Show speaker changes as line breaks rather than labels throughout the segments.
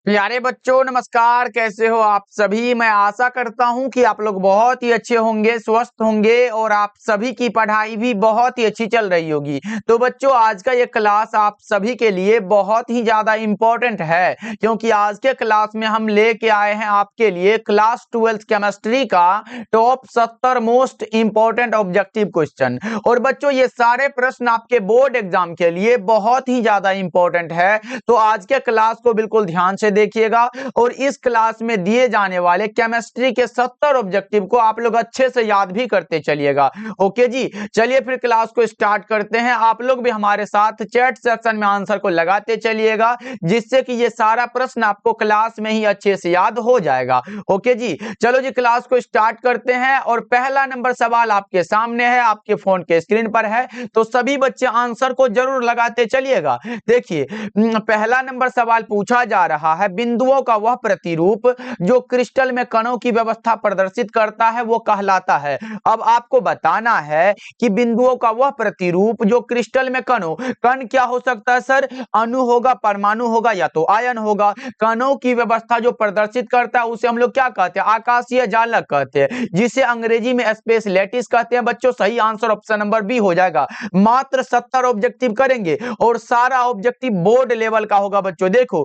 प्यारे बच्चों नमस्कार। कैसे हो आप सभी। मैं आशा करता हूं कि आप लोग बहुत ही अच्छे होंगे, स्वस्थ होंगे और आप सभी की पढ़ाई भी बहुत ही अच्छी चल रही होगी। तो बच्चों आज का ये क्लास आप सभी के लिए बहुत ही ज्यादा इम्पोर्टेंट है, क्योंकि आज के क्लास में हम लेके आए हैं आपके लिए क्लास 12 केमिस्ट्री का top 70 most important objective question. और बच्चों ये सारे प्रश्न आपके बोर्ड एग्जाम के लिए बहुत ही ज्यादा इम्पोर्टेंट है। तो आज के क्लास को बिल्कुल ध्यान से देखिएगा और इस क्लास में दिए जाने वाले केमिस्ट्री के 70 ऑब्जेक्टिव को आप लोग अच्छे से याद भी करते चलिएगा। ओके जी, चलिए फिर क्लास को स्टार्ट करते हैं। आप लोग भी हमारे साथ चैट सेक्शन में आंसर को लगाते चलिएगा, जिससे कि ये सारा प्रश्न आपको क्लास में ही अच्छे से याद हो जाएगा। ओके जी, चलो जी क्लास को स्टार्ट करते हैं। और पहला नंबर सवाल आपके सामने है, आपके फोन के स्क्रीन पर है, तो सभी बच्चे आंसर को जरूर लगाते चलिएगा। देखिए पहला नंबर सवाल पूछा जा रहा है, बिंदुओं का वह प्रतिरूप जो क्रिस्टल में कणों की व्यवस्था प्रदर्शित करता है वो कहलाता है। अब आपको बताना है कि बिंदुओं का वह प्रतिरूप जो क्रिस्टल में कण क्या हो सकता है सर? अणु होगा, परमाणु होगा, या तो आयन होगा। कणों की व्यवस्था जो प्रदर्शित करता है उसे हम लोग क्या कहते हैं? आकाशीय जालक कहते हैं, जिसे अंग्रेजी में स्पेस लैटिस कहते हैं। बच्चों सही आंसर ऑप्शन नंबर बी हो जाएगा। मात्र 70 ऑब्जेक्टिव करेंगे और सारा ऑब्जेक्टिव बोर्ड लेवल का होगा। बच्चों देखो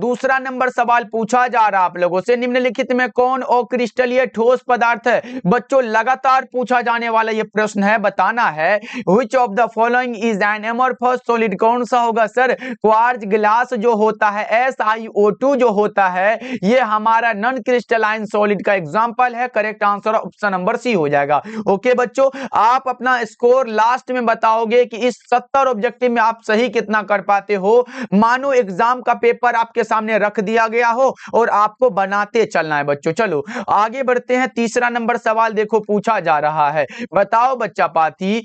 दूसरा नंबर सवाल पूछा जा रहा आप लोगों से, निम्नलिखित में कौन अक्रिस्टलीय ठोस पदार्थ है? बच्चों लगातार पूछा जाने वाला ये प्रश्न है, बताना है which of the following is an amorphous solid. कौन सा होगा सर? क्वार्ट्ज ग्लास जो होता है, SiO2 जो होता है, ये हमारा नॉन क्रिस्टलाइन सॉलिड का एग्जांपल है। Correct answer option number C हो जाएगा। ओके बच्चों, आप अपना स्कोर लास्ट में बताओगे कि इस 70 ऑब्जेक्टिव में आप सही कितना कर पाते हो। मानो एग्जाम का पेपर आपके सामने रख दिया गया हो और आपको बनाते चलना है बच्चों। चलो आगे बढ़ते हैं। तीसरा नंबर सवाल देखो पूछा जा रहा है, बताओ बच्चा पाती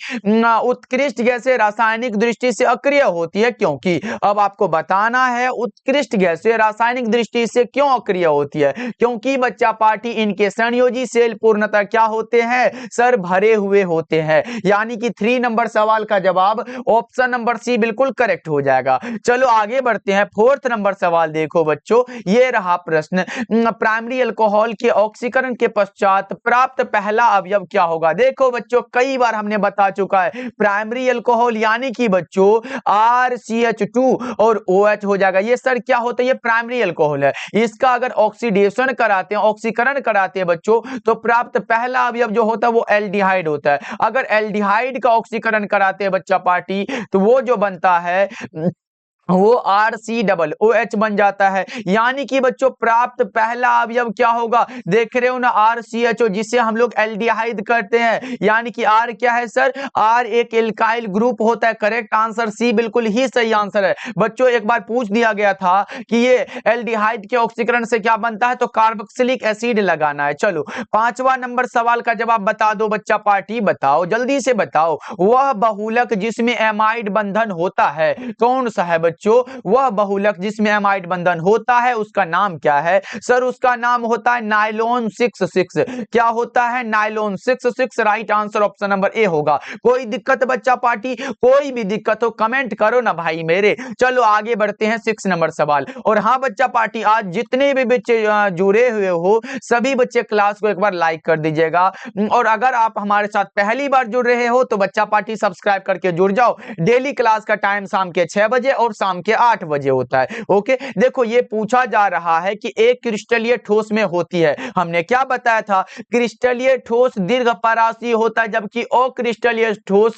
उत्कृष्ट गैसें रासायनिक दृष्टि से अक्रिय होती है क्योंकि। अब आपको बताना है उत्कृष्ट गैसें रासायनिक दृष्टि से क्यों अक्रिय होती है। क्योंकि बच्चा पार्टी इनके संयोजी सेल पूर्णतः क्या होते हैं सर? भरे हुए होते हैं। यानी कि 3 नंबर सवाल का जवाब ऑप्शन नंबर सी बिल्कुल करेक्ट हो जाएगा। चलो आगे बढ़ते हैं। फोर्थ नंबर सवाल देखो बच्चों, ये रहा प्रश्न, प्राइमरी अल्कोहल के ऑक्सीकरण के पश्चात प्राप्त पहला अवयव क्या होगा? देखो बच्चों कई बार हमने बता चुका है, प्राइमरी अल्कोहल यानी कि बच्चों RCH2 और OH हो जाएगा। ये सर क्या होता है? ये प्राइमरी अल्कोहल है। इसका अगर ऑक्सीडेशन कराते हैं, ऑक्सीकरण कराते हैं बच्चों, तो प्राप्त पहला अवयव जो होता है वो एल्डिहाइड होता है। अगर एल्डिहाइड का ऑक्सीकरण कराते हैं बच्चा पार्टी, तो वो जो बनता है वो RCOOH बन जाता है। यानी कि बच्चों प्राप्त पहला अवयव क्या होगा? देख रहे हो ना, RCHO, जिसे हम लोग एल्डिहाइड करते हैं। यानी कि R क्या है सर? R एक एल्काइल ग्रुप होता है। करेक्ट आंसर सी बिल्कुल ही सही आंसर है। बच्चों एक बार पूछ दिया गया था कि ये एल्डिहाइड के ऑक्सीकरण से क्या बनता है, तो कार्बोक्सिलिक एसिड लगाना है। चलो पांचवा नंबर सवाल का जवाब बता दो बच्चा पार्टी, बताओ जल्दी से बताओ। वह बहुलक जिसमें एमाइड बंधन होता है कौन सा है बच्चों? वह बहुलक जिसमें एमाइड बंधन होता है उसका नाम क्या है सर? उसका नाम होता है नायलॉन 66। क्या होता है? Nylon 66। Right answer option number A होगा। कोई दिक्कत बच्चा पार्टी? कोई भी दिक्कत हो कमेंट करो ना भाई मेरे। चलो आगे बढ़ते हैं 6 नंबर सवाल। और हाँ बच्चा पार्टी, आज जितने भी बच्चे जुड़े हुए हो सभी बच्चे क्लास को एक बार लाइक कर दीजिएगा। और अगर आप हमारे साथ पहली बार जुड़ रहे हो तो बच्चा पार्टी सब्सक्राइब करके जुड़ जाओ। डेली क्लास का टाइम शाम के 6 बजे और शाम के 8 बजे होता है। ओके देखो ये पूछा जा रहा है कि एक क्रिस्टलीय ठोस में होती है, हमने क्या बताया था? क्रिस्टलीय ठोस दीर्घ परासी होता है, जबकि अक्रिस्टलीय ठोस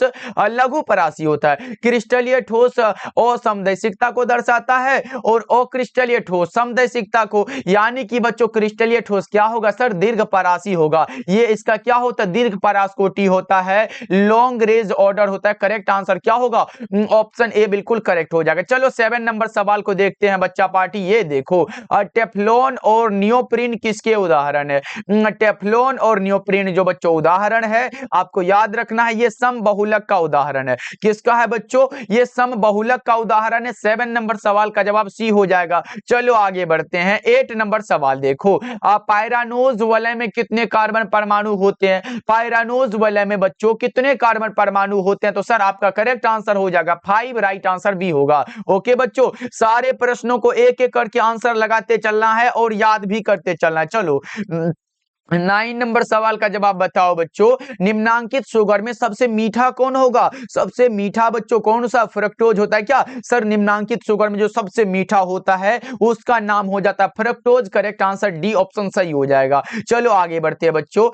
लघु परासी होता है। क्रिस्टलीय ठोस असमदैशिकता को दर्शाता है और अक्रिस्टलीय ठोस समदैशिकता को। यानी कि बच्चों क्रिस्टलीय ठोस क्या होगा सर? दीर्घ परासी होगा। ये इसका क्या होता है? दीर्घ परासकोटि होता है, लॉन्ग रेंज ऑर्डर होता है। करेक्ट आंसर क्या होगा? ऑप्शन ए बिल्कुल करेक्ट हो जाएगा। चलो 7 नंबर सवाल को देखते हैं बच्चा पार्टी। ये देखो टेफ्लॉन और नियोप्रीन किसके उदाहरण है? टेफ्लॉन और नियोप्रीन जो बच्चों उदाहरण है, आपको याद रखना है ये समबहुलक का उदाहरण है। किसका है बच्चों? ये समबहुलक का उदाहरण है। 7 नंबर सवाल का जवाब सी हो जाएगा। चलो आगे बढ़ते हैं। 8 नंबर सवाल देखो, पायरानोज वलय में कितने कार्बन परमाणु होते हैं? पायरानोज वलय में बच्चों कितने कार्बन परमाणु होते हैं? तो सर आपका करेक्ट आंसर हो जाएगा 5। राइट आंसर भी होगा। ओके बच्चों, सारे प्रश्नों को एक एक करके आंसर लगाते चलना है और याद भी करते चलना है। चलो 9 नंबर सवाल का जवाब बताओ बच्चों। निम्नांकित शुगर में सबसे मीठा कौन होगा? सबसे मीठा बच्चों कौन सा? फ्रक्टोज होता है क्या सर? निम्नांकित शुगर में जो सबसे मीठा होता है उसका नाम हो जाता है fructose. Correct answer D option सही हो जाएगा। चलो आगे बढ़ते हैं बच्चों।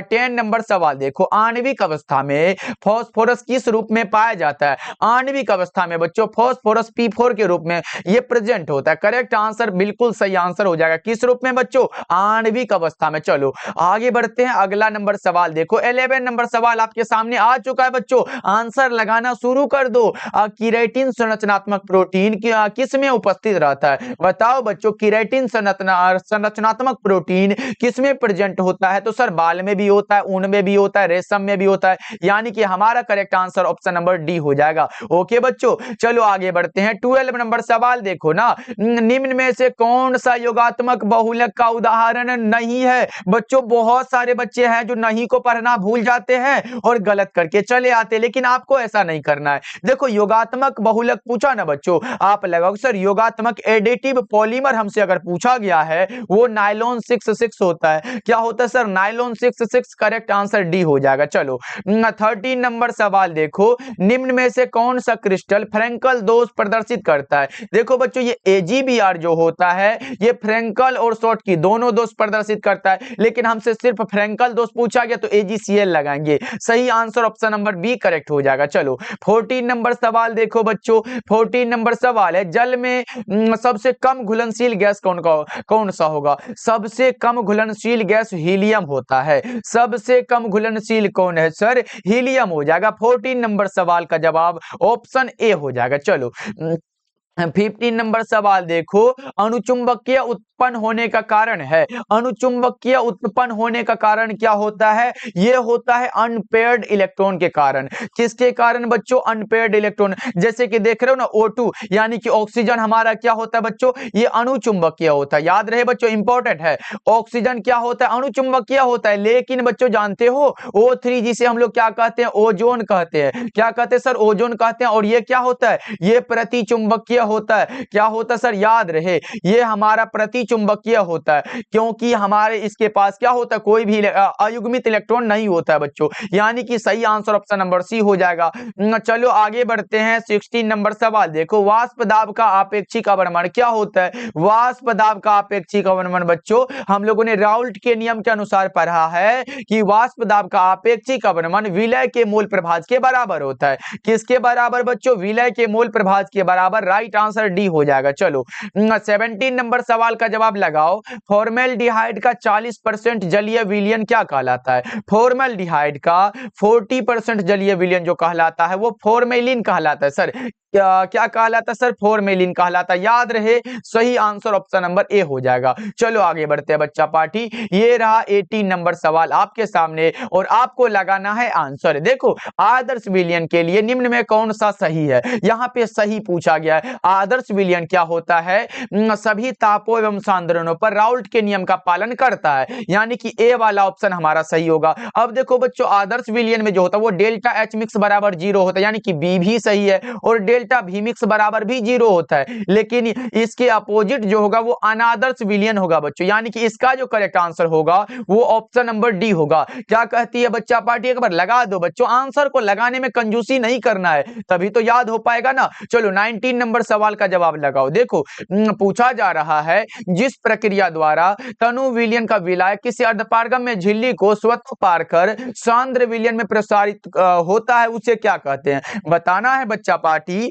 10 नंबर सवाल देखो। आणविक अवस्था में फास्फोरस किस रूप में पाया जाता है? आणविक अवस्था में बच्चों फास्फोरस P4 के रूप में ये प्रेजेंट होता है। करेक्ट आंसर बिल्कुल सही आंसर हो जाएगा। किस रूप में बच्चों? आणविक अवस्था में। चलो आगे बढ़ते हैं। अगला नंबर सवाल देखो। 11 नंबर सवाल आपके सामने आ चुका है बच्चों। आंसर लगाना शुरू कर दो। केराटिन संरचनात्मक प्रोटीन किस में उपस्थित रहता है? बताओ बच्चों, केराटिन संरचनात्मक प्रोटीन किस में प्रेजेंट होता है? तो सर बाल में भी होता है, ऊन में भी होता है, रेशम में भी होता है, यानी कि हमारा correct answer option number D हो जाएगा। ओके बच्चों, चलो आगे बढ़ते हैं। 12 नंबर सवाल देखो ना। निम्न में से कौन सा योगात्मक बहुलक का उदाहरण नहीं है? बच्चों बहुत सारे बच्चे हैं जो नहीं को पढ़ना भूल जाते हैं और गलत करके चले आते, लेकिन आपको ऐसा नहीं करना है। देखो योगात्मक बहुलक पूछा ना बच्चों, आप लगाओ सर योगात्मक एडिटिव पॉलीमर हमसे अगर पूछा गया है वो नायलॉन 66 होता है। क्या होता है sir? Nylon 66। Correct answer D हो जाएगा। चलो 13 नंबर सवाल देखो। निम्न में से कौन सा क्रिस्टल फ्रैंकल दोष प्रदर्शित करता है? देखो बच्चों ये AgBr जो होता है ये फ्रैंकल और शॉर्ट की दोनों दोष प्रदर्शित करता है, लेकिन हमसे सिर्फ फ्रैंकल दोष पूछा गया तो AgCl लगाएंगे। सही answer option number B correct हो जाएगा। चलो 14 नंबर सवाल देखो बच्चों। 14 नंबर सवाल है, जल में सबसे कम घुलनशील गैस कौन सा होगा? सबसे कम घुलनशील गैस हीलियम होता है। सबसे कम घुलनशील कौन है सर? हीलियम हो जाएगा। 14 नंबर सवाल का जवाब ऑप्शन ए हो जाएगा। चलो 15 नंबर सवाल देखो। अणुचुंबकीय उत्पन्न होने का कारण है। अणुचुंबकीय उत्पन्न होने का कारण क्या होता है? ये होता है अनपेयर्ड इलेक्ट्रॉन के कारण। किसके कारण बच्चों? Unpaired electron. जैसे कि देख रहे हो ना O2 यानी कि ऑक्सीजन हमारा क्या होता है बच्चों? ये अणुचुंबकीय होता है। याद रहे बच्चों, इंपॉर्टेंट है। ऑक्सीजन क्या होता है? अणुचुंबकीय होता है। लेकिन बच्चों जानते हो O3 जिसे हम लोग क्या कहते हैं? ओजोन कहते हैं। क्या कहते हैं सर? ओजोन कहते हैं। और ये क्या होता है? ये प्रतिचुंबकीय होता है। क्या होता है सर? याद रहे ये हमारा प्रतिचुंबकीय होता है, क्योंकि हमारे इसके पास क्या होता है? कोई भी अयुग्मित इलेक्ट्रॉन नहीं होता है बच्चों, यानी कि सही आंसर ऑप्शन नंबर सी हो जाएगा। चलो आगे बढ़ते हैं। 16 नंबर सवाल देखो। वाष्प दाब का आपेक्षिक अवनमन क्या होता है? वाष्प दाब का आपेक्षिक अवनमन बच्चों हम लोगों ने राउल्ट के नियम के अनुसार पढ़ा है कि वाष्प दाब का आपेक्षिक अवनमन विलय के मूल प्रभाज के बराबर होता है। किसके बराबर बच्चों? विलय के मूल प्रभाज के बराबर। राइट आंसर डी हो जाएगा। चलो 17 नंबर सवाल का जवाब लगाओ। फॉर्मेल्डिहाइड का 40% जलीय विलयन क्या कहलाता है? फॉर्मेल्डिहाइड का 40% जलीय विलयन जो कहलाता है वो फॉर्मेलिन कहलाता है। सर क्या कहलाता है सर? फॉर्मेलिन कहलाता है। याद रहे सही आंसर ऑप्शन नंबर ए हो जाएगा। चलो आगे बढ़ते हैं बच्चा पार्टी। ये रहा 18 नंबर सवाल आपके सामने और आपको लगाना है आंसर। देखो आदर्श विलयन के लिए निम्न में कौन सा सही है? यहाँ पे सही पूछा गया है। आदर्श विलयन क्या होता है? सभी तापों एवं सांद्रणों पर राउल्ट के नियम का पालन करता है, यानी कि ए वाला ऑप्शन हमारा सही होगा। अब देखो बच्चों आदर्श विलयन में जो होता है वो डेल्टा H मिक्स बराबर 0 होता है, यानी कि बी भी सही है, और डेल्टा V मिक्स बराबर भी 0 होता है। लेकिन इसके अपोजिट जो होगा वो अनादर्श विलयन होगा बच्चों, यानी कि इसका जो करेक्ट आंसर होगा वो ऑप्शन नंबर डी होगा। क्या कहती है बच्चा पार्टी? एक बार लगा दो बच्चों, आंसर को लगाने में कंजूसी नहीं करना है, तभी तो याद हो पाएगा ना। चलो 19 नंबर सवाल का जवाब लगाओ। देखो पूछा जा रहा है जिस प्रक्रिया द्वारा तनु विलयन का विलय किसी अर्धपारगम में झिल्ली को स्वतः पार कर सांद्र विलयन में प्रसारित होता है उसे क्या कहते हैं? बताना है बच्चा पार्टी।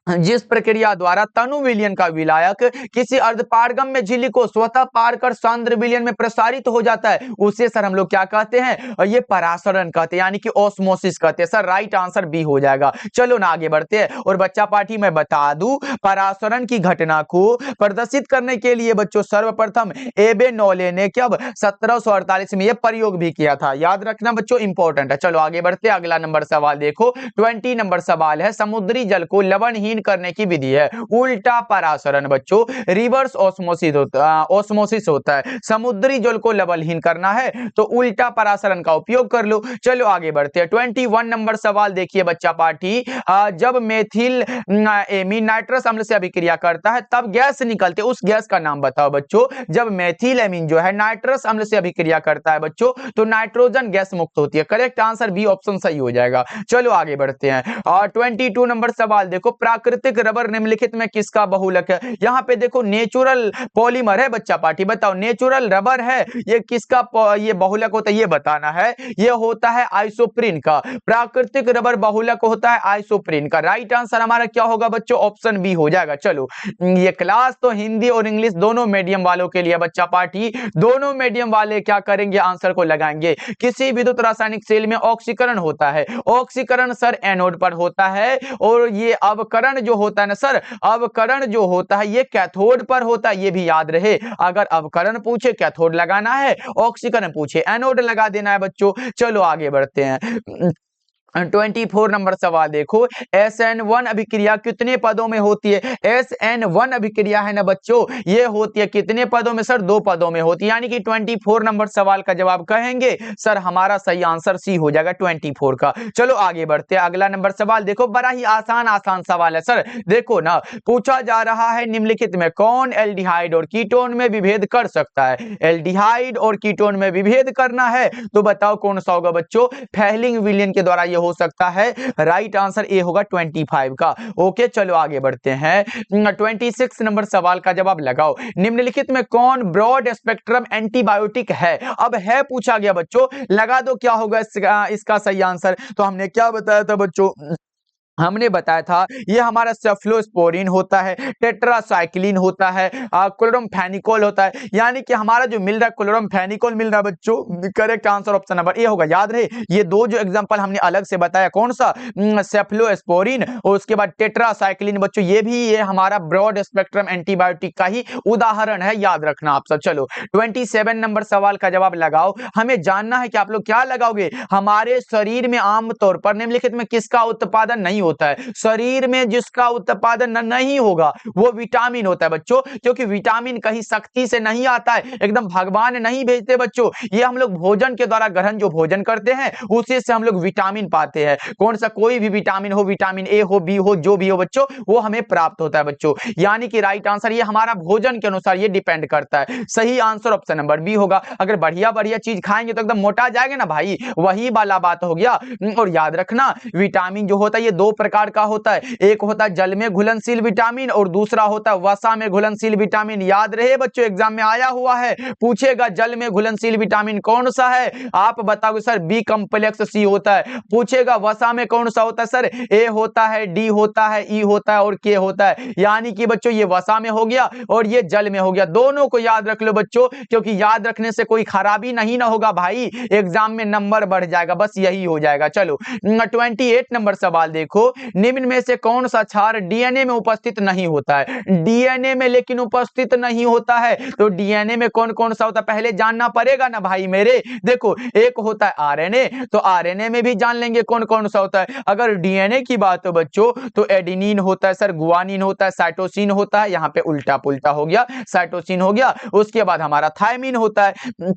जिस प्रक्रिया द्वारा तनु विलयन का विलायक किसी अर्धपारगम में झिल्ली को स्वतः पार कर सांद्र विलयन में प्रसारित हो जाता है उसे सर हम लोग क्या कहते हैं? और ये परासरण कहते हैं, यानी कि ऑस्मोसिस कहते हैं। सर राइट आंसर बी हो जाएगा। चलो ना आगे बढ़ते हैं। और बच्चा पार्टी मैं बता दूं परासरण की घटना को प्रदर्शित करने के लिए बच्चों सर्वप्रथम एबे नोले ने कब 1748 में यह प्रयोग भी किया था। याद रखना बच्चों, इंपॉर्टेंट है। चलो आगे बढ़ते हैं। अगला नंबर सवाल देखो 20 नंबर सवाल है। समुद्री जल को लवणहीन लवलीन करने की विधि है। उल्टा परासरण बच्चों, रिवर्स ऑस्मोसिस होता है। समुद्री जल को लवलीन करना है तो उल्टा परासरण का उपयोग कर लो। चलो आगे बढ़ते हैं। 21 नंबर सवाल देखिए बच्चा पाठी, जब मेथिल एमीन नाइट्रस अम्ल से अभिक्रिया करता है तब गैस निकलती है, उस गैस का नाम बताओ बच्चों। जब मेथिल एमीन जो है नाइट्रस अम्ल से अभिक्रिया करता है बच्चों तो नाइट्रोजन गैस मुक्त होती है। करेक्ट आंसर बी ऑप्शन सही हो जाएगा। चलो आगे बढ़ते हैं। और 22 नंबर सवाल देखो, प्राकृतिक रबर निम्नलिखित में किसका बहुलक है? यहाँ पे देखो नेचुरल पॉलीमर है बच्चा पाठी, बताओ नेचुरल रबर है, ये किसका ये बहुलक होता है ये बताना है। ये होता है आइसोप्रीन का। प्राकृतिक रबर बहुलक होता है आइसोप्रीन का। राइट आंसर हमारा क्या होगा बच्चों? ऑप्शन बी हो जाएगा। चलो ये क्लास तो हिंदी और इंग्लिश दोनों मीडियम वालों के लिए बच्चा पाठी, दोनों मीडियम वाले क्या करेंगे? आंसर को लगाएंगे। किसी विद्युत रासायनिक सेल में ऑक्सीकरण होता है, ऑक्सीकरण सर एनोड पर होता है, और ये अवकरण जो होता है ना सर, अवकरण जो होता है ये कैथोड पर होता है। ये भी याद रहे, अगर अवकरण पूछे कैथोड लगाना है, ऑक्सीकरण पूछे एनोड लगा देना है बच्चों। चलो आगे बढ़ते हैं। 24 नंबर सवाल देखो, SN1 अभिक्रिया कितने पदों में होती है? SN1 अभिक्रिया है ना बच्चों, ये होती है कितने पदों में सर? 2 पदों में होती है। यानी कि 24 नंबर सवाल का जवाब कहेंगे सर हमारा सही आंसर सी हो जाएगा 24 का। चलो आगे बढ़ते हैं। अगला नंबर सवाल देखो, बड़ा ही आसान सवाल है सर। देखो ना, पूछा जा रहा है निम्नलिखित में कौन एल्डिहाइड और कीटोन में विभेद कर सकता है? एल्डिहाइड और कीटोन में विभेद करना है तो बताओ कौन सा होगा बच्चों? फेलिंग विलयन के द्वारा हो सकता है। राइट आंसर ए होगा 25 का। ओके चलो आगे बढ़ते हैं। 26 नंबर सवाल का जवाब लगाओ, निम्नलिखित में कौन ब्रॉड स्पेक्ट्रम एंटीबायोटिक है? अब है पूछा गया बच्चों, लगा दो क्या होगा इसका सही आंसर। तो हमने क्या बताया था बच्चों? हमने बताया था ये हमारा सेफ्लोस्पोरिन होता है, टेट्रासाइक्लिन होता है, क्लोरमफेनिकोल होता है। यानी कि हमारा जो मिल रहा है क्लोरमफेनिकोल मिल रहा है बच्चों। Correct answer option number A होगा। याद रहे ये दो जो एग्जांपल हमने अलग से बताया, कौन सा? सेफ्लोस्पोरिन और उसके बाद टेट्रासाइक्लिन बच्चों, ये भी ये हमारा ब्रॉड स्पेक्ट्रम एंटीबायोटिक का ही उदाहरण है, याद रखना आप सब। चलो 27 नंबर सवाल का जवाब लगाओ। हमें जानना है कि आप लोग क्या लगाओगे। हमारे शरीर में आमतौर पर निम्नलिखित में किसका उत्पादन नहीं होता है? शरीर में जिसका उत्पादन नहीं होगा वो विटामिन होता है बच्चों, क्योंकि विटामिन कहीं शक्ति से नहीं आता है, एकदम भगवान नहीं भेजते बच्चों। ये हम लोग भोजन के द्वारा ग्रहण जो भोजन करते हैं उसी से हम लोग विटामिन पाते हैं। कौन सा? कोई भी विटामिन हो, विटामिन ए हो, बी हो, जो भी हो बच्चों, वो हमें प्राप्त होता है बच्चों। यानी कि राइट आंसर ये हमारा भोजन के अनुसार ये डिपेंड करता है। सही आंसर ऑप्शन नंबर बी होगा। अगर बढ़िया बढ़िया चीज खाएंगे तो एकदम मोटा जाएगा ना भाई, वही वाला बात हो गया। और याद रखना विटामिन जो होता है ये दो प्रकार का होता है, एक होता है जल में घुलनशील विटामिन और दूसरा होता है वसा में घुलनशील विटामिन। याद रहे बच्चों, एग्जाम में आया हुआ है, पूछेगा जल में घुलनशील विटामिन कौन सा है, आप बताओगे सर बी कॉम्प्लेक्स सी होता है। पूछेगा वसा में कौन सा होता है, सर ए होता है, डी होता है, ई होता है और के होता है। यानी कि बच्चों ये वसा में हो गया और ये जल में हो गया। दोनों को याद रख लो बच्चों, क्योंकि याद रखने से कोई खराबी नहीं ना होगा भाई, एग्जाम में नंबर बढ़ जाएगा, बस यही हो जाएगा। चलो 28 नंबर सवाल देखो, निम्न में से कौन सा क्षार डीएनए में उपस्थित नहीं होता है? डीएनए में लेकिन उपस्थित नहीं होता है, तो डीएनए में कौन कौन सा होता है पहले जानना पड़ेगा ना भाई मेरे। देखो एक होता है आरएनए, तो आरएनए में भी जान लेंगे कौन कौन सा होता है। अगर डीएनए की बात हो बच्चों तो एडेनिन होता है सर, गुआनिन होता है, साइटोसिन होता है, यहाँ पे उल्टा पुल्टा हो गया, साइटोसिन हो गया, उसके बाद हमारा थायमिन होता है।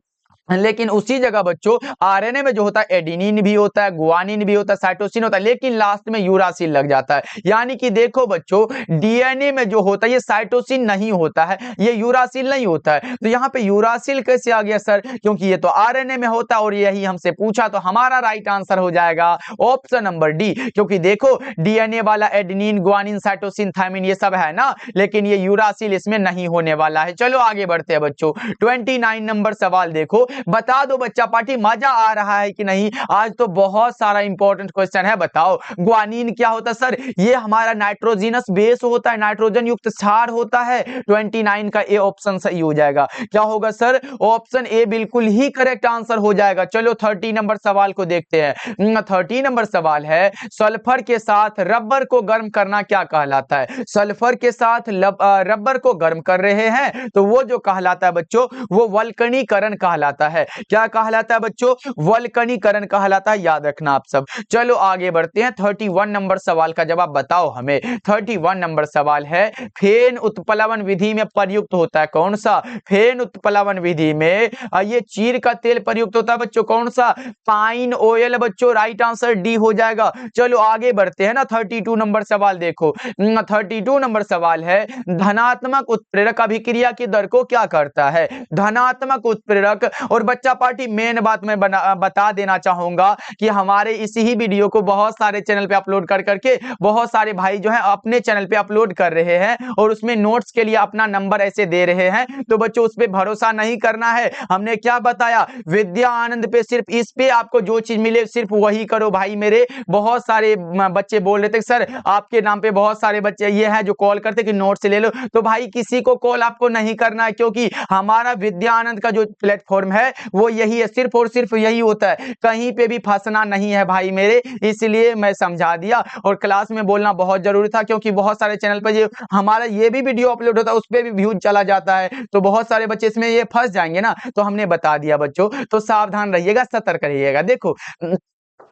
लेकिन उसी जगह बच्चों आरएनए में जो होता है एडेनिन भी होता है, गुआनिन भी होता है, साइटोसिन होता है, लेकिन लास्ट में यूरासिल लग जाता है। यानी कि देखो बच्चों डीएनए में जो होता है ये साइटोसिन नहीं होता है, ये यूरासिल नहीं होता है। तो यहाँ पे यूरासिल कैसे आ गया सर? क्योंकि ये तो आरएनए में होता है और यही हमसे पूछा, तो हमारा राइट आंसर हो जाएगा ऑप्शन नंबर डी। क्योंकि देखो डीएनए वाला एडेनिन, गुआनिन, साइटोसिन, थायमिन ये सब है ना, लेकिन ये यूरासिल इसमें नहीं होने वाला है। चलो आगे बढ़ते हैं बच्चों। 29 नंबर सवाल देखो, बता दो बच्चा पार्टी मजा आ रहा है कि नहीं? आज तो बहुत सारा इंपॉर्टेंट क्वेश्चन है। बताओ ग्वानिन क्या होता है सर? ये हमारा नाइट्रोजिनस बेस होता है, नाइट्रोजन युक्त क्षार होता है। 29 का ए ऑप्शन सही हो जाएगा। क्या होगा सर? ऑप्शन ए बिल्कुल ही करेक्ट आंसर हो जाएगा। चलो 30 नंबर सवाल को देखते हैं। 30 नंबर सवाल है, सल्फर के साथ रबर को गर्म करना क्या कहलाता है? सल्फर के साथ रबर को गर्म कर रहे हैं तो वो जो कहलाता है बच्चों वो वल्कनीकरण कहलाता कहलाता है? क्या कहलाता है बच्चों? वल्कनीकरण कहलाता है, याद रखना आप सब। चलो आगे बढ़ते हैं। 31 नंबर सवाल का जवाब बताओ हमें। 31 नंबर सवाल है, फेन उत्प्लवन विधि में प्रयुक्त होता है कौन सा? फेन उत्प्लवन विधि में ये चीड़ का तेल प्रयुक्त होता है बच्चों, कौन सा? पाइन ऑयल बच्चों, राइट आंसर डी हो जाएगा। चलो आगे बढ़ते हैं ना। 32 नंबर सवाल देखो। 32 नंबर सवाल है, धनात्मक उत्प्रेरक अभिक्रिया की दर को क्या करता है? धनात्मक उत्प्रेरक। और बच्चा पार्टी मेन बात मैं बता देना चाहूंगा कि हमारे इसी ही वीडियो को बहुत सारे चैनल पे अपलोड कर करके बहुत सारे भाई जो है अपने चैनल पे अपलोड कर रहे हैं और उसमें नोट्स के लिए अपना नंबर ऐसे दे रहे हैं, तो बच्चों उस पे भरोसा नहीं करना है। हमने क्या बताया? विद्या आनंद पे सिर्फ इस पे आपको जो चीज मिले सिर्फ वही करो भाई मेरे। बहुत सारे बच्चे बोल रहे थे सर आपके नाम पे बहुत सारे बच्चे ये हैं जो कॉल करते कि नोट्स ले लो, तो भाई किसी को कॉल आपको नहीं करना है, क्योंकि हमारा विद्या आनंद का जो प्लेटफॉर्म है वो यही है, सिर्फ और सिर्फ यही होता है, कहीं पे भी फंसना नहीं है भाई मेरे। इसलिए मैं समझा दिया और क्लास में बोलना बहुत जरूरी था, क्योंकि बहुत सारे चैनल पर ये हमारा ये भी वीडियो अपलोड होता है उस पर भी व्यूज चला जाता है, तो बहुत सारे बच्चे इसमें ये फंस जाएंगे ना, तो हमने बता दिया बच्चों। तो सावधान रहिएगा, सतर्क रहिएगा। देखो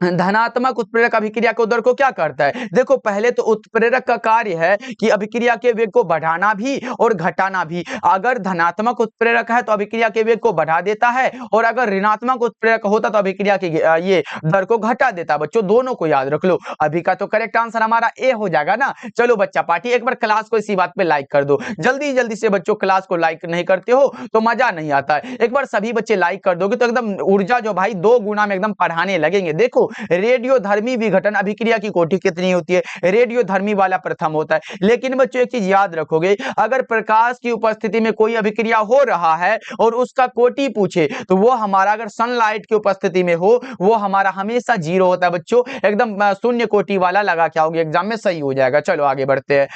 धनात्मक उत्प्रेरक अभिक्रिया को दर को क्या करता है? देखो पहले तो उत्प्रेरक का कार्य है कि अभिक्रिया के वेग को बढ़ाना भी और घटाना भी। अगर धनात्मक उत्प्रेरक है तो अभिक्रिया के वेग को बढ़ा देता है, और अगर ऋणात्मक उत्प्रेरक होता तो अभिक्रिया के ये दर को घटा देता। बच्चों दोनों को याद रख लो। अभी का तो करेक्ट आंसर हमारा ए हो जाएगा ना। चलो बच्चा पार्टी एक बार क्लास को इसी बात पे लाइक कर दो जल्दी जल्दी से। बच्चों क्लास को लाइक नहीं करते हो तो मजा नहीं आता है। एक बार सभी बच्चे लाइक कर दोगे तो एकदम ऊर्जा जो भाई 2 गुना में एकदम पढ़ाने लगेंगे। देखो रेडियोधर्मी विघटन अभिक्रिया की कोटि कितनी होती है? रेडियोधर्मी वाला प्रथम होता है। लेकिन बच्चों एक चीज याद रखोगे, अगर प्रकाश की उपस्थिति में कोई अभिक्रिया हो रहा है और उसका कोटि पूछे तो वो हमारा अगर सनलाइट की उपस्थिति में हो वो हमारा हमेशा 0 होता है बच्चों। एकदम शून्य कोटि वाला लगा के आओगे एग्जाम में, सही हो जाएगा। चलो आगे बढ़ते हैं।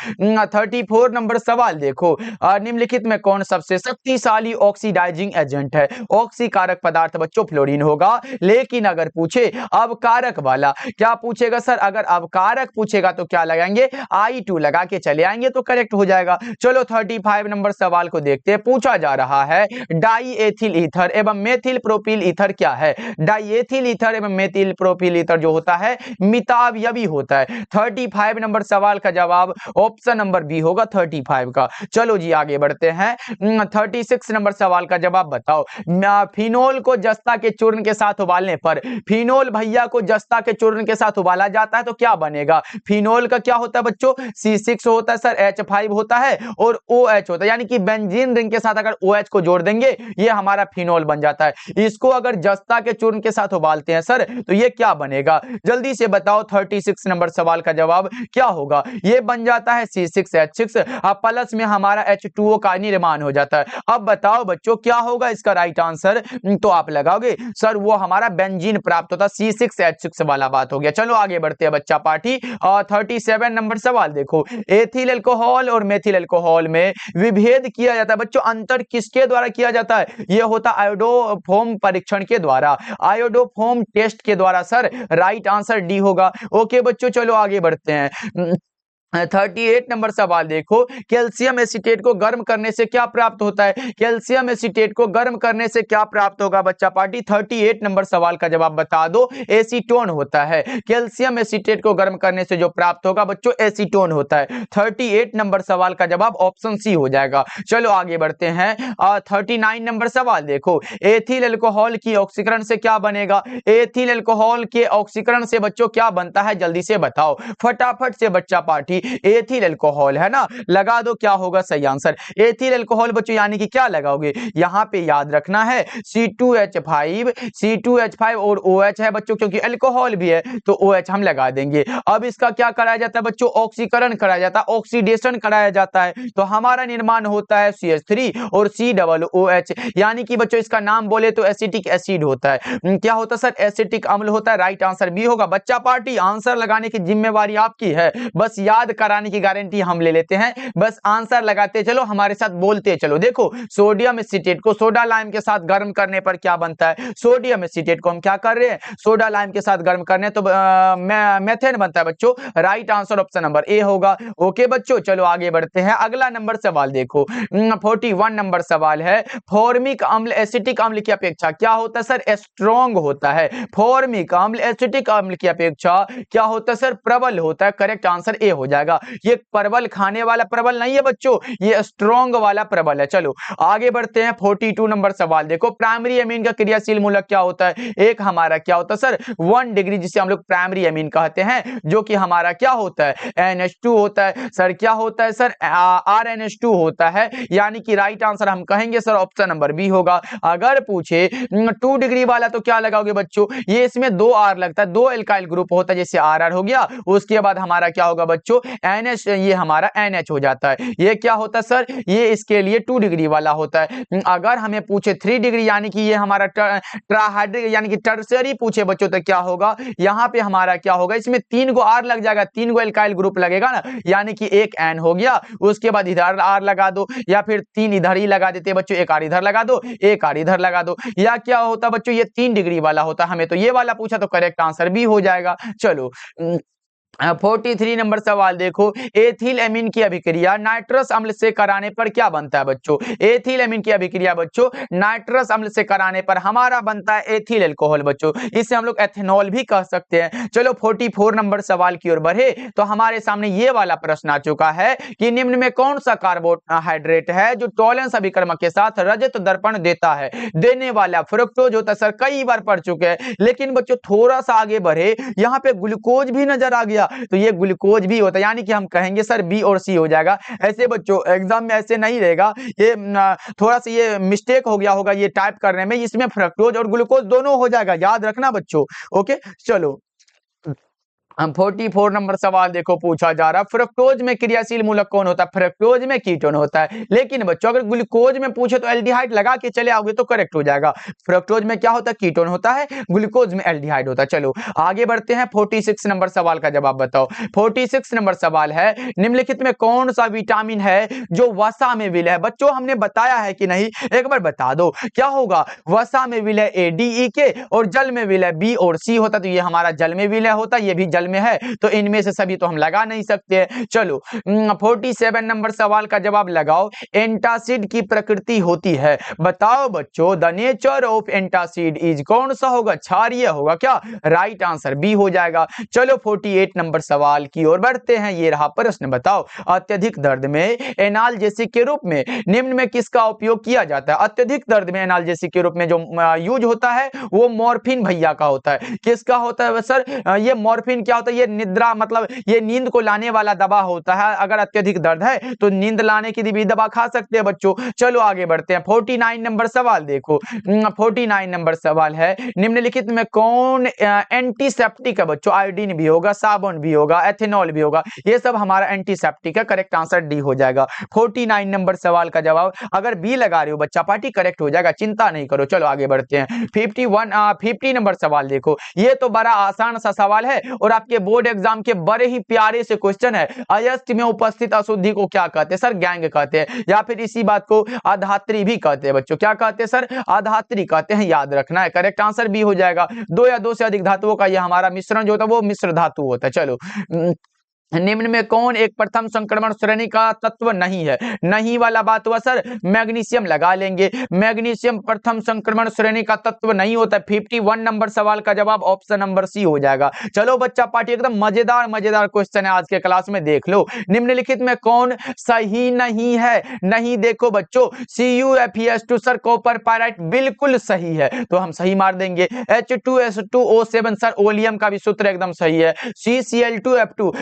34 नंबर सवाल देखो, निम्नलिखित में कौन सबसे शक्तिशाली ऑक्सीडाइजिंग एजेंट है? ऑक्सीकारक पदार्थ बच्चों फ्लोरीन होगा। लेकिन अगर पूछे अवकारक वाला, क्या पूछेगा सर? अगर अवकारक पूछेगा तो क्या लगाएंगे? I2 लगा के चले आएंगे तो करेक्ट हो जाएगा। चलो 35 नंबर सवाल को देखते हैं। पूछा जा रहा है डाई एथिल ईथर एवं मेथिल प्रोपिल ईथर क्या है? डाई एथिल ईथर एवं मेथिल प्रोपिल ईथर जो होता है मितावयवी होता है। 35 नंबर सवाल का जवाब ऑप्शन नंबर बी होगा 35 का। चलो जी आगे बढ़ते हैं। 36 नंबर सवाल का जवाब बताओ। फिनोल को जस्ता के चूर्ण के साथ उबालने पर, फिनोल भैया को जस्ता के चूर्ण के साथ उबाला जाता है तो क्या बनेगा? फिनोल का क्या होता है बच्चों? C6 होता है सर, H5 होता है और OH होता है, यानी कि बेंजीन रिंग के साथ अगर OH को जोड़ देंगे ये हमारा फिनोल बन जाता है। इसको अगर जस्ता के चूर्ण के साथ उबालते हैं सर तो ये क्या बनेगा? जल्दी से बताओ 36 नंबर सवाल का जवाब क्या होगा? ये बन जाता है C6H6 प्लस में हमारा H2O का निर्माण हो जाता है। अब बताओ बच्चों क्या होगा इसका राइट आंसर? तो आप लगाओगे सर वो हमारा बेंजीन प्राप्त होता, C6H6 वाला बात हो गया। चलो आगे बढ़ते हैं बच्चा पार्टी। 37 नंबर सवाल देखो, एथिल अल्कोहल और मेथिल अल्कोहल में विभेद किया जाता है बच्चों, अंतर किसके द्वारा किया जाता है? यह होता है आयोडोफोम परीक्षण के द्वारा, आयोडोफोम टेस्ट के द्वारा। सर राइट आंसर डी होगा। ओके बच्चों चलो आगे बढ़ते हैं। 38 नंबर सवाल देखो, कैल्शियम एसीटेट को गर्म करने से क्या प्राप्त होता है? कैल्शियम एसीटेट को गर्म करने से क्या प्राप्त होगा बच्चा पार्टी? 38 नंबर सवाल का जवाब बता दो। एसीटोन होता है। कैल्शियम एसीटेट को गर्म करने से जो प्राप्त होगा बच्चों एसीटोन होता है। 38 नंबर सवाल का जवाब ऑप्शन सी हो जाएगा। चलो आगे बढ़ते हैं। 39 नंबर सवाल देखो, एथिल अल्कोहल की ऑक्सीकरण से क्या बनेगा? एथिल अल्कोहल के ऑक्सीकरण से बच्चों क्या बनता है? जल्दी से बताओ फटाफट से बच्चा पार्टी। एथिल अल्कोहल है ना, लगा दो क्या होगा सही आंसर? एथिल अल्कोहल बच्चों यानी कि क्या लगाओगे? यहां पे याद रखना है C2H5 और OH है बच्चों, क्योंकि अल्कोहल भी है तो OH हम लगा देंगे। अब इसका क्या कराया जाता है बच्चों? ऑक्सीकरण कराया जाता है, ऑक्सीडेशन कराया जाता है, तो हमारा निर्माण होता है CH3 और COOH, यानी कि बच्चों इसका नाम बोले तो एसिटिक एसिड होता है। क्या होता है सर? एसिटिक अम्ल होता है। राइट आंसर बी होगा। बच्चा पार्टी आंसर लगाने की जिम्मेवारी आपकी है, बस याद कराने की गारंटी हम ले लेते हैं, बस आंसर लगाते चलो, हमारे साथ बोलते चलो। देखो सोडियम एसीटेट को सोडा लाइम के साथ गर्म करने पर क्या बनता है? सोडियम एसीटेट को हम क्या कर रहे हैं? सोडा लाइम के साथ गर्म करने तो मेथेन बनता है बच्चों। Right answer option number A होगा। ओके बच्चों, चलो आगे बढ़ते हैं। अगला नंबर सवाल देखो, 41 नंबर सवाल है, फॉर्मिक अम्ल एसिटिक अम्ल की अपेक्षा क्या होता है सर? स्ट्रॉन्ग होता है। फॉर्मिक अम्ल एसिटिक अम्ल की अपेक्षा क्या होता है सर? प्रबल होता है। करेक्ट आंसर ए हो जाएगा। ये प्रबल खाने वाला प्रबल नहीं है बच्चों, ये स्ट्रॉन्ग वाला प्रबल है। चलो आगे बढ़ते हैं। 42 नंबर सवाल देखो, प्राइमरी अमीन का क्रियाशील मूलक क्या होता है? एक हमारा क्या होता है सर? 1 डिग्री, जिसे हम लोग प्राइमरी अमीन कहते हैं, जो कि हमारा क्या होता है? NH2 होता है। सर क्या होता है सर? RNH2 होता है। यानी कि राइट आंसर हम कहेंगे सर ऑप्शन नंबर बी होगा। अगर पूछे 2 डिग्री वाला तो क्या लगाओगे बच्चों? ये इसमें 2 R लगता है, 2 एल्काइल ग्रुप होता है, जैसे RR हो गया, उसके बाद हमारा क्या होगा बच्चों? NH, ये हमारा NH हो जाता है। ये क्या होता है सर? ये इसके लिए 2 डिग्री वाला होता है। अगर हमें पूछे 3 डिग्री, यानी कि ये हमारा ट्राहाइड्रिक यानी कि टर्शियरी पूछे बच्चों, तो क्या होगा? यहाँ पे हमारा क्या होगा? इसमें 3 गो R लग जाएगा, 3 गो एल्काइल ग्रुप लगेगा ना, यानी कि एक N हो गया, उसके बाद इधर R लगा दो, या फिर 3 इधर ही लगा देते बच्चों, एक R इधर लगा दो, एक R इधर लगा दो, या क्या होता बच्चों? ये 3 डिग्री वाला होता। हमें तो ये वाला पूछा, तो करेक्ट आंसर भी हो जाएगा। चलो 43 नंबर सवाल देखो, एथिल एमीन की अभिक्रिया नाइट्रस अम्ल से कराने पर क्या बनता है बच्चों? एथिल एमीन की अभिक्रिया बच्चों नाइट्रस अम्ल से कराने पर हमारा बनता है एथिल अल्कोहल बच्चों। इसे हम लोग एथेनॉल भी कह सकते हैं। चलो 44 नंबर सवाल की ओर बढ़े तो हमारे सामने ये वाला प्रश्न आ चुका है कि निम्न में कौन सा कार्बोहाइड्रेट है जो टॉलेंस अभिकर्मक के साथ रजत दर्पण देता है? देने वाला फ्रुक्टोज होता है। सर कई बार पढ़ चुके हैं, लेकिन बच्चों थोड़ा सा आगे बढ़े, यहाँ पे ग्लूकोज भी नजर आ गया, तो ये ग्लूकोज भी होता है, यानी कि हम कहेंगे सर बी और सी हो जाएगा। ऐसे बच्चों एग्जाम में ऐसे नहीं रहेगा, ये थोड़ा सा ये मिस्टेक हो गया होगा ये टाइप करने में, इसमें फ्रक्टोज और ग्लूकोज दोनों हो जाएगा, याद रखना बच्चों। ओके चलो 44 नंबर सवाल देखो पूछा जा रहा, फ्रक्टोज में क्रियाशील मूलक कौन होता है? फ्रक्टोज में कीटोन होता है। लेकिन बच्चों अगर ग्लूकोज में पूछे तो एल्डिहाइड लगा के चले आओगे तो करेक्ट हो जाएगा। फ्रक्टोज में क्या होता है? कीटोन होता है, ग्लूकोज में एल्डिहाइड होता है। चलो आगे बढ़ते हैं। 46 नंबर सवाल का जवाब बताओ। 46 नंबर सवाल है, निम्नलिखित में कौन सा विटामिन है जो वसा में विलय है? बच्चों हमने बताया है कि नहीं, एक बार बता दो क्या होगा? वसा में विलय A D E के, और जल में विलय B और C होता, तो ये हमारा जल में विलय होता, ये भी जल में है, तो इनमें से सभी तो हम लगा नहीं सकते। चलो 47 नंबर सवाल का जवाब लगाओ। एंटासिड की प्रकृति होती है, बताओ बच्चों, the nature of antacid is, कौन सा होगा? क्षारीय होगा क्या? राइट आंसर बी हो जाएगा। चलो 48 नंबर सवाल की ओर बढ़ते हैं। ये रहा प्रश्न, बताओ अत्यधिक दर्द में एनाल्जेसिक के रूप में निम्न में किसका उपयोग किया जाता है? अत्यधिक दर्द में एनाल्जेसिक के रूप में जो यूज होता है वो मॉर्फिन भैया का होता है। किसका होता है सर? ये मॉर्फिन क्या होता है? ये निद्रा मतलब ये नींद को लाने वाला दवा होता है। अगर अत्यधिक दर्द है तो नींद लाने की भी दवा खा सकते हैं बच्चों। चलो आगे बढ़ते हैं। 49 नंबर सवाल देखो, 49 नंबर सवाल है, निम्नलिखित में कौन एंटीसेप्टिक है बच्चों? आयोडीन भी होगा, साबुन भी होगा, एथेनॉल भी होगा, ये सब हमारा एंटीसेप्टिक है। करेक्ट आंसर डी हो जाएगा। 49 नंबर सवाल का जवाब अगर बी लगा रहे हो बच्चा पार्टी करेक्ट हो जाएगा, चिंता नहीं करो। चलो आगे बढ़ते हैं। 50 नंबर सवाल देखो, ये तो बड़ा आसान सा सवाल है और आपके बोर्ड एग्जाम के बड़े ही प्यारे से क्वेश्चन है। अयस्क में उपस्थित अशुद्धि को क्या कहते हैं? सर गैंग कहते हैं, या फिर इसी बात को अधात्री भी कहते हैं बच्चों। क्या कहते हैं सर? अधात्री कहते हैं, याद रखना है। करेक्ट आंसर भी हो जाएगा। 2 या 2 से अधिक धातुओं का यह हमारा मिश्रण जो होता है वो मिश्र धातु होता है। चलो निम्न में कौन एक प्रथम संक्रमण श्रेणी का तत्व नहीं है? नहीं वाला बात हुआ सर, मैग्नीशियम लगा लेंगे। मैग्नीशियम प्रथम संक्रमण श्रेणी का तत्व नहीं होता। 51 नंबर सवाल का जवाब ऑप्शन नंबर सी हो जाएगा। चलो बच्चा पार्टी एकदम मजेदार क्वेश्चन है आज के क्लास में, देख लो। निम्नलिखित में कौन सही नहीं है? नहीं देखो बच्चों, CuFeS2 सर कॉपर पायराइट बिल्कुल सही है, तो हम सही मार देंगे। H2S2O7 सर ओलियम का भी सूत्र एकदम सही है। CCl2F2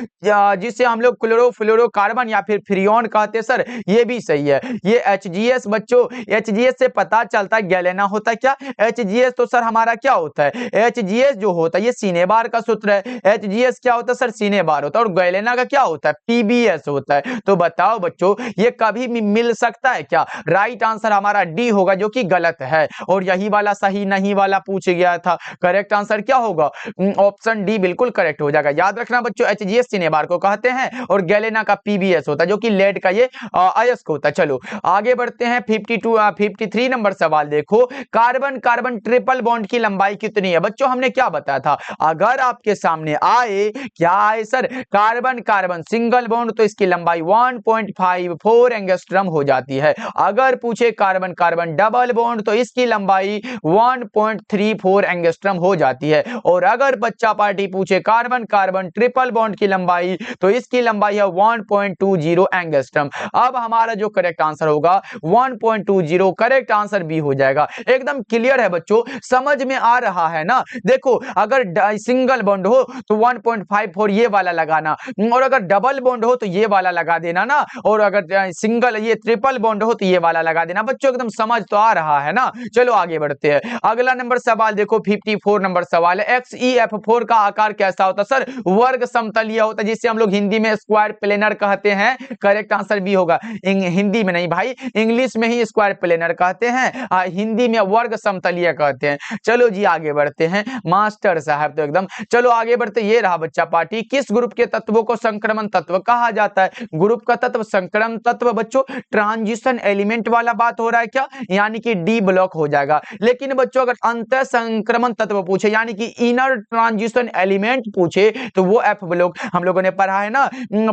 जिसे हम लोग क्लोरोफ्लोरोकार्बन या फिर फ्रियोन कहते हैं सर, ये भी सही है। ये HGS बच्चों, HGS से पता चलता है गैलेना होता है क्या? HGS तो सर हमारा क्या होता है? HGS जो होता है ये सीने बार का सूत्र है। HGS क्या होता है सर? सीने बार होता है। और गैलेना का क्या होता है? PBS होता है। तो बताओ बच्चों ये कभी भी मिल सकता है क्या? राइट आंसर हमारा डी होगा, जो कि गलत है, और यही वाला सही नहीं वाला पूछ गया था। करेक्ट आंसर क्या होगा? ऑप्शन डी बिल्कुल करेक्ट हो जाएगा। याद रखना बच्चों, HGS सीने बार क्षार को कहते हैं, और गैलेना का PbS होता है जो कि लेड का ये अयस्क होता है। चलो आगे बढ़ते हैं। 53 नंबर सवाल देखो, कार्बन कार्बन ट्रिपल बॉन्ड की लंबाई कितनी है? बच्चों हमने क्या बताया था, अगर आपके सामने आए, क्या आए sir, carbon carbon single bond तो इसकी लंबाई 1.54 एंगस्ट्रम हो जाती है। अगर पूछे कार्बन कार्बन डबल बॉन्ड तो इसकी लंबाई 1.34 एंगस्ट्रम हो जाती है। और अगर बच्चा पार्टी पूछे कार्बन कार्बन ट्रिपल बॉन्ड की लंबाई तो इसकी लंबाई है 1.20 एंगस्ट्रम। अब हमारा जो करेक्ट आंसर होगा 1.20, करेक्ट आंसर बी हो जाएगा। एकदम क्लियर है बच्चों, समझ में आ रहा है ना। देखो अगर सिंगल बॉन्ड हो तो 1.54 ये वाला लगाना, और अगर डबल बॉन्ड हो तो ये वाला लगा देना ना, और अगर सिंगल ये ट्रिपल बॉन्ड हो तो ये वाला लगा देना। बच्चों एकदम समझ तो आ रहा है ना। चलो आगे बढ़ते हैं। अगला नंबर सवाल देखो, 54 नंबर सवाल है, XeF4 का आकार कैसा होता है? सर वर्ग समतलीय होता है, जिसे हम लोग हिंदी में स्क्वायर प्लेनर कहते हैं। करेक्ट आंसर भी होगा। हिंदी में नहीं भाई, इंग्लिश में ही स्क्वायर प्लेनर कहते हैं, हिंदी में वर्ग समतलीय कहते हैं। चलो जी आगे बढ़ते हैं, मास्टर साहब तो एकदम। चलो आगे बढ़ते, ये रहा बच्चा पार्टी, किस ग्रुप के तत्वों को संक्रमण तत्व कहा जाता है? ग्रुप का तत्व संक्रमण तत्व बच्चों ट्रांजिशन एलिमेंट वाला बात हो रहा है क्या, यानी कि डी ब्लॉक हो जाएगा। लेकिन बच्चों अगर अंत संक्रमण तत्व पूछे यानी कि इनर ट्रांजिशन एलिमेंट पूछे तो वो एफ ब्लॉक। हम लोगों ने पढ़ा है ना,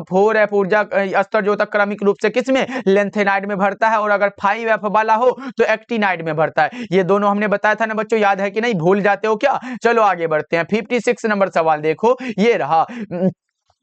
4F ऊर्जा स्तर जो होता है क्रमिक रूप से किसमें, लेंथेनाइड में भरता है, और अगर 5F वाला हो तो एक्टिनाइड में भरता है। ये दोनों हमने बताया था ना बच्चों, याद है कि नहीं, भूल जाते हो क्या? चलो आगे बढ़ते हैं। 56 नंबर सवाल देखो, ये रहा,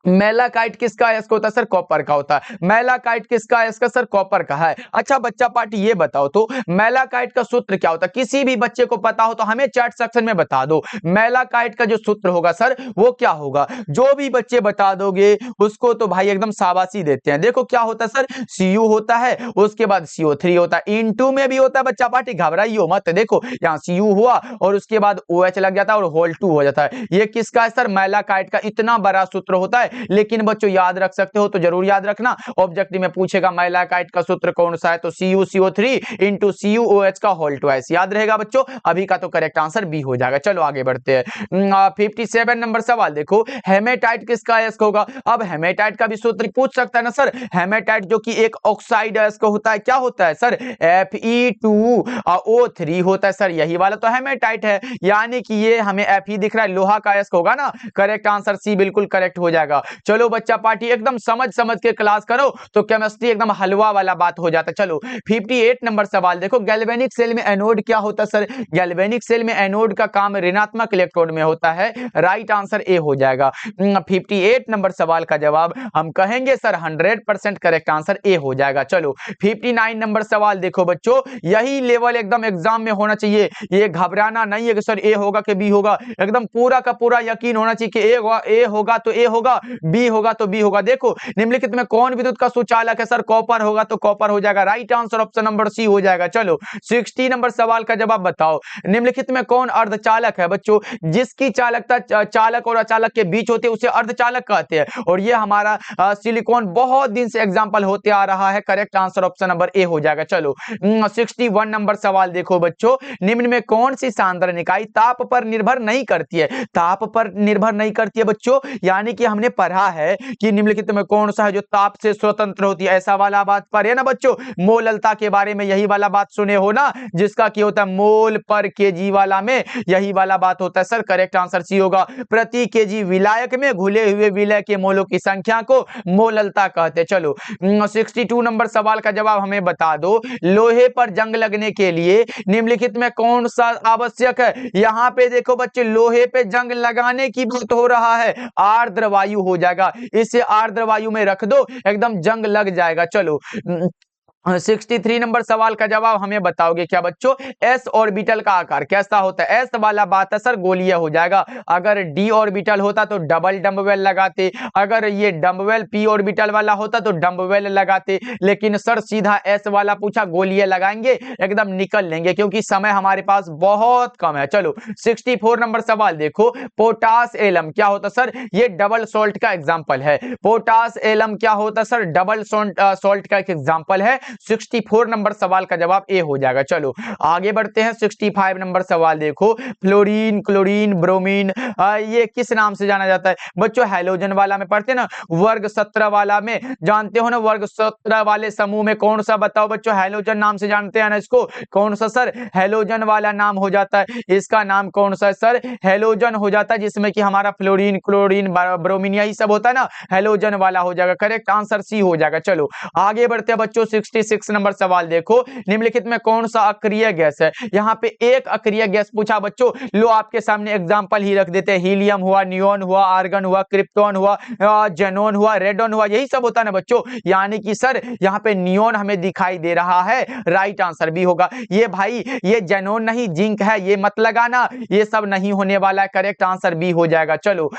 मेलाकाइट किसका अयस्क होता है? सर कॉपर का होता है। मेलाकाइट किसका अयस्क है? सर कॉपर का है। अच्छा बच्चा पार्टी ये बताओ तो मेलाकाइट का सूत्र क्या होता है? किसी भी बच्चे को पता हो तो हमें चैट सेक्शन में बता दो। मेलाकाइट का जो सूत्र होगा सर वो क्या होगा? जो भी बच्चे बता दोगे उसको तो भाई एकदम शाबाशी देते हैं। देखो क्या होता है सर, Cu होता है, उसके बाद CO3 होता है, इन2 में भी होता है बच्चा पार्टी, घबराइयो मत। देखो यहाँ Cu हुआ और उसके बाद OH लग जाता है और होल 2 हो जाता है। ये किसका है सर? मेलाकाइट का। इतना बड़ा सूत्र होता है, लेकिन बच्चों याद रख सकते हो तो जरूर याद रखना। ऑब्जेक्टिव में पूछेगा मेलाकाइट का सूत्र कौन सा है, तो CuCO3 इंटू CuOH का होल ट्वाइस। याद रहेगा बच्चों, अभी का तो करेक्ट आंसर बी हो जाएगा। चलो आगे बढ़ते हैं। 57 नंबर सवाल देखो, हेमेटाइट किसका अयस्क होगा? अब हेमेटाइट का भी सूत्र पूछ सकता है ना सर। हेमेटाइट जो कि एक ऑक्साइड अयस्क होता है, क्या होता है सर? Fe2O3 होता है सर, यही वाला तो हेमेटाइट है। यानी कि ये हमें Fe दिख रहा है, लोहा का अयस्क होगा ना। करेक्ट आंसर सी बिल्कुल करेक्ट हो जाएगा। चलो बच्चा पार्टी एकदम समझ समझ के क्लास करो तो केमिस्ट्री एकदम हलवा वाला बात हो जाता है। चलो 58 नंबर सवाल देखो, गैल्वेनिक सेल में एनोड क्या होता है सर? गैल्वेनिक सेल में एनोड का काम ऋणात्मक इलेक्ट्रोड में होता है। राइट आंसर ए हो जाएगा। 58 नंबर सवाल का जवाब हम कहेंगे सर 100% करेक्ट आंसर ए हो जाएगा। चलो 59 नंबर सवाल देखो बच्चों, यही लेवल एकदम एग्जाम में होना चाहिए। ये घबराना नहीं है कि सर ए होगा कि बी होगा, एकदम पूरा का पूरा यकीन होना चाहिए कि ए होगा तो ए होगा, बी होगा तो बी होगा। देखो निम्नलिखित में कौन विद्युत का सुचालक है? सर कॉपर होगा तो कॉपर हो जाएगा। Right answer option number C हो जाएगा। चलो 60 नंबर सवाल का जवाब बताओ, निम्नलिखित में कौन अर्धचालक है? बच्चों जिसकी चालकता चालक और अचालक के बीच होती है उसे अर्धचालक कहते हैं, और ये हमारा सिलिकॉन बहुत दिन से एग्जांपल होते आ रहा है। Correct answer option number A हो जाएगा। चलो 61 नंबर सवाल देखो बच्चों, निम्न में कौन सी सांद्रण इकाई ताप पर निर्भर नहीं करती है? ताप पर निर्भर नहीं करती है बच्चों, यानी कि हमने पढ़ा है कि निम्नलिखित में कौन सा है जो ताप से स्वतंत्र होती है, ऐसा वाला बात पर है ना बच्चों। मोललता के बारे में यही वाला बात सुने हो ना, जिसका क्या होता है मोल पर केजी वाला में यही वाला बात होता है सर। करेक्ट आंसर सी होगा। प्रति केजी विलायक में घुले हुए विलय के मोलों की संख्या को मोललता कहते हैं। चलो 62 नंबर सवाल का जवाब हमें बता दो, लोहे पर जंग लगने के लिए निम्नलिखित में कौन सा आवश्यक है? यहां पे देखो बच्चे, लोहे पे जंग लगाने की बात हो रहा है, आर्द्र वायु हो जाएगा। इसे आर्द्र वायु में रख दो, एकदम जंग लग जाएगा। चलो 63 नंबर सवाल का जवाब हमें बताओगे क्या बच्चों? एस ऑर्बिटल का आकार कैसा होता है? एस वाला बात है सर गोलीय हो जाएगा। अगर डी ऑर्बिटल होता तो डबल डंबवेल लगाते, अगर ये डंबवेल पी ऑर्बिटल वाला होता तो डंबवेल लगाते, लेकिन सर सीधा एस वाला पूछा, गोलीय लगाएंगे एकदम निकल लेंगे क्योंकि समय हमारे पास बहुत कम है। चलो 64 नंबर सवाल देखो, पोटास एलम क्या होता सर? ये डबल सॉल्ट का एग्जाम्पल है। पोटास एलम क्या होता सर? डबल सॉल्ट का एक एग्जाम्पल है। 64 नंबर सवाल का जवाब ए हो जाएगा। चलो आगे बढ़ते हैं। 65 नंबर सवाल देखो, फ्लोरीन, क्लोरीन, ब्रोमीन, ये किस नाम से जाना जाता है बच्चों? हैलोजन वाला में पढ़ते ना, वर्ग 17 वाला में जानते हो ना, वर्ग 17 वाले समूह में कौन सा बताओ बच्चों? हैलोजन नाम से जानते हैं ना इसको। कौन सा सर? हैलोजन वाला नाम हो जाता है। इसका नाम कौन सा है सर? हैलोजन हो जाता है, जिसमें कि हमारा फ्लोरीन, क्लोरीन, ब्रोमीन यही सब होता है ना, हैलोजन वाला हो जाएगा। करेक्ट आंसर सी हो जाएगा। चलो आगे बढ़ते हैं बच्चों। 66 नंबर सवाल देखो, निम्नलिखित में कौन सा अक्रिय गैस है? यहाँ पे एक अक्रिय गैस पूछा बच्चों। लो आपके सामने एग्जांपल ही रख देते हैं। हीलियम हुआ, नियोन हुआ, आर्गन हुआ, क्रिप्टॉन हुआ, जेनोन हुआ, रेडॉन हुआ, यही सब होता है ना बच्चों। यानी कि सर यहाँ पे नियोन हमें दिखाई दे रहा है, राइट आंसर भी होगा। ये भाई ये जेनोन नहीं जिंक है, ये मत लगाना, ये सब नहीं होने वाला है। करेक्ट आंसर भी हो जाएगा। चलो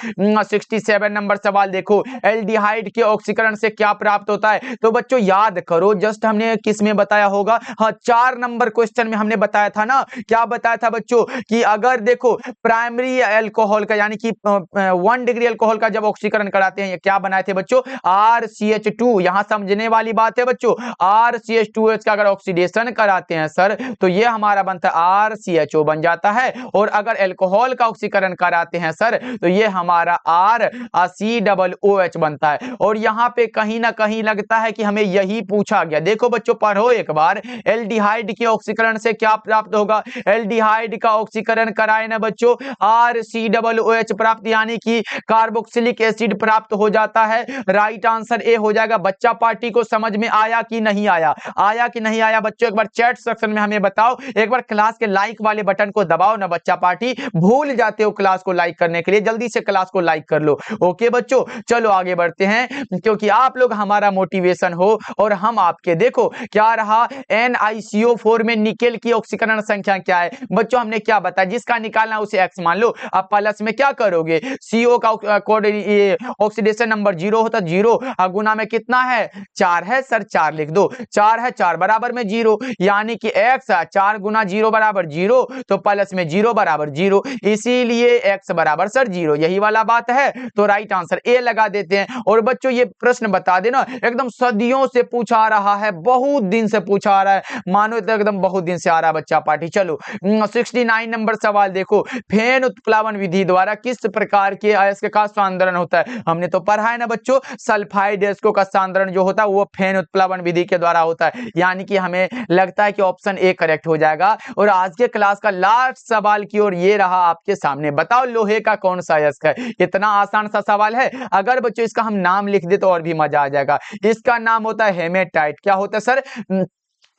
67 नंबर सवाल देखो, एल्डिहाइड के ऑक्सीकरण से क्या प्राप्त होता है? तो बच्चों याद करो, जस्ट हमने किस में बताया होगा? हाँ 4 नंबर क्वेश्चन में हमने बताया था ना। क्या बताया था बच्चों? कि अगर देखो प्राइमरी अल्कोहल का यानी कि 1 डिग्री अल्कोहल का जब ऑक्सीकरण कराते हैं, ये क्या बनाए थे बच्चों? RCH2। यहां समझने वाली बात है बच्चों, RCH2H का अगर ऑक्सीडेशन कराते हैं सर, तो ये हमारा बनता है RCHO बन जाता है। और अगर अल्कोहल का ऑक्सीकरण कराते हैं सर, तो ये हमारा COOH बनता है। और यहां पे कहीं ना कहीं लगता है कि हमें यही पूछा गया। देखो बच्चों पढ़ो एक बार, एल्डिहाइड के ऑक्सीकरण से क्या प्राप्त होगा? एल्डिहाइड का ऑक्सीकरण कराए ना बच्चों, RCOOH प्राप्त, यानी कि कार्बोक्सिलिक एसिड प्राप्त हो जाता है। राइट आंसर ए हो जाएगा। बच्चा पार्टी को समझ में आया कि नहीं आया? आया कि नहीं आया बच्चों? एक बार चैट सेक्शन में हमें बताओ। एक बार क्लास के लाइक वाले बटन को दबाओ ना बच्चा पार्टी, भूल जाते हो क्लास को लाइक करने के लिए, जल्दी से क्लास को लाइक कर लो। ओके बच्चों चलो आगे बढ़ते हैं, क्योंकि आप लोग हमारा मोटिवेशन हो और हम आपके। देखो क्या रहा, NiCO4 में निकेल की ऑक्सीकरण संख्या क्या है बच्चों? हमने क्या बताया, जिसका निकालना उसे x मान लो। अब प्लस में क्या करोगे, CO का ऑक्सीडेशन नंबर 0 होता, 0 गुना में कितना है? 4 है सर, 4 लिख दो। 4 है, 4 बराबर में 0, यानी कि x 4 गुना 0 बराबर 0, तो प्लस में 0 बराबर 0, इसीलिए x बराबर सर 0। यही वाला बात है, तो राइट आंसर ए लगा देते हैं। और बच्चों ये प्रश्न बता देना, एकदम सदियों से पूछा आ रहा है, बहुत दिन से पूछा आ रहा है, मानो तो एकदम बहुत दिन से आ रहा है बच्चा पार्टी। चलो 69 नंबर सवाल देखो, फेन उत्प्लावन विधि द्वारा किस प्रकार के अयस्क का सांद्रण होता है? हमने तो पढ़ा है ना बच्चों, सल्फाइड अयस्कों का सांद्रण जो होता है वो फेन उत्प्लावन विधि के द्वारा होता है। यानी कि हमें लगता है कि ऑप्शन ए करेक्ट हो जाएगा। और आज के क्लास का लास्ट सवाल की ओर ये रहा आपके सामने, बताओ लोहे का कौन सा अयस्क है? इतना आसान सा सवाल है, अगर बच्चों इसका हम नाम लिख दे तो और भी मजा आ जाएगा। इसका नाम होता है हेमेटाइट। क्या होता है सर?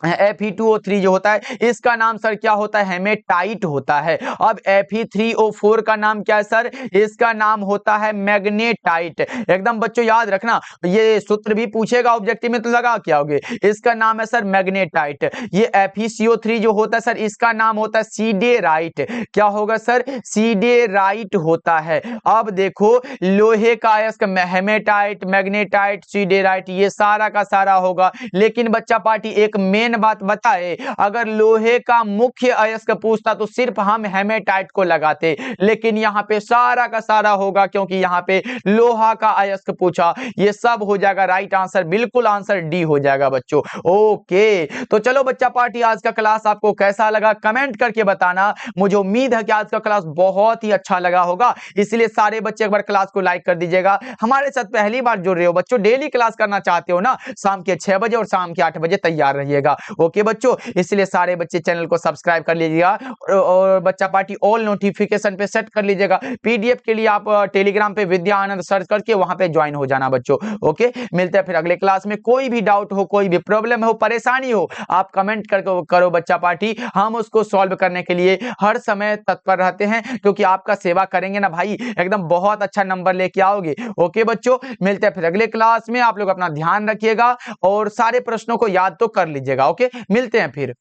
Fe2O3 जो होता है, इसका नाम सर क्या होता है? हेमेटाइट होता है। अब Fe3O4 का नाम क्या है सर? इसका नाम होता है मैग्नेटाइट। एकदम बच्चों याद रखना, ये सूत्र भी पूछेगा ऑब्जेक्टिव में तो लगा क्या होगे, इसका नाम है सर मैग्नेटाइट। ये FeCO3 जो होता है सर, इसका नाम होता है सीडेराइट। क्या होगा सर? सीडेराइट होता है। अब देखो लोहे का अयस्क हेमेटाइट, मैग्नेटाइट, सीडेराइट, ये सारा का सारा होगा। लेकिन बच्चा पार्टी एक मेन बात बताए, अगर लोहे का मुख्य अयस्क पूछता तो सिर्फ हम हेमेटाइट को लगाते, लेकिन यहां पे सारा का सारा होगा, क्योंकि यहां पे लोहा का अयस्क पूछा। ये सब हो जाएगा राइट आंसर, बिल्कुल आंसर डी हो जाएगा बच्चों। ओके तो चलो बच्चा पार्टी, आज का क्लास आपको कैसा लगा कमेंट करके बताना। मुझे उम्मीद है कि आज का क्लास बहुत ही अच्छा लगा होगा, इसलिए सारे बच्चे एक बार क्लास को लाइक कर दीजिएगा। हमारे साथ पहली बार जुड़ रहे हो बच्चों, डेली क्लास करना चाहते हो ना, शाम के 6 बजे और शाम के 8 बजे तैयार रहिएगा। ओके बच्चों, इसलिए सारे बच्चे चैनल को सब्सक्राइब कर लीजिएगा और बच्चा पार्टी ऑल नोटिफिकेशन पे सेट कर लीजिएगा। पीडीएफ के लिए आप टेलीग्राम पे विद्या आनंद सर्च करके वहां पे ज्वाइन हो जाना बच्चों। ओके मिलते हैं फिर अगले क्लास में। कोई भी डाउट हो, कोई भी प्रॉब्लम हो, परेशानी हो, आप कमेंट करके करो बच्चा पार्टी, हम उसको सॉल्व करने के लिए हर समय तत्पर रहते हैं, क्योंकि आपका सेवा करेंगे ना भाई, एकदम बहुत अच्छा नंबर लेके आओगे। ओके बच्चों, मिलते हैं फिर अगले क्लास में। आप लोग अपना ध्यान रखिएगा और सारे प्रश्नों को याद तो कर लीजिएगा। ओके मिलते हैं फिर।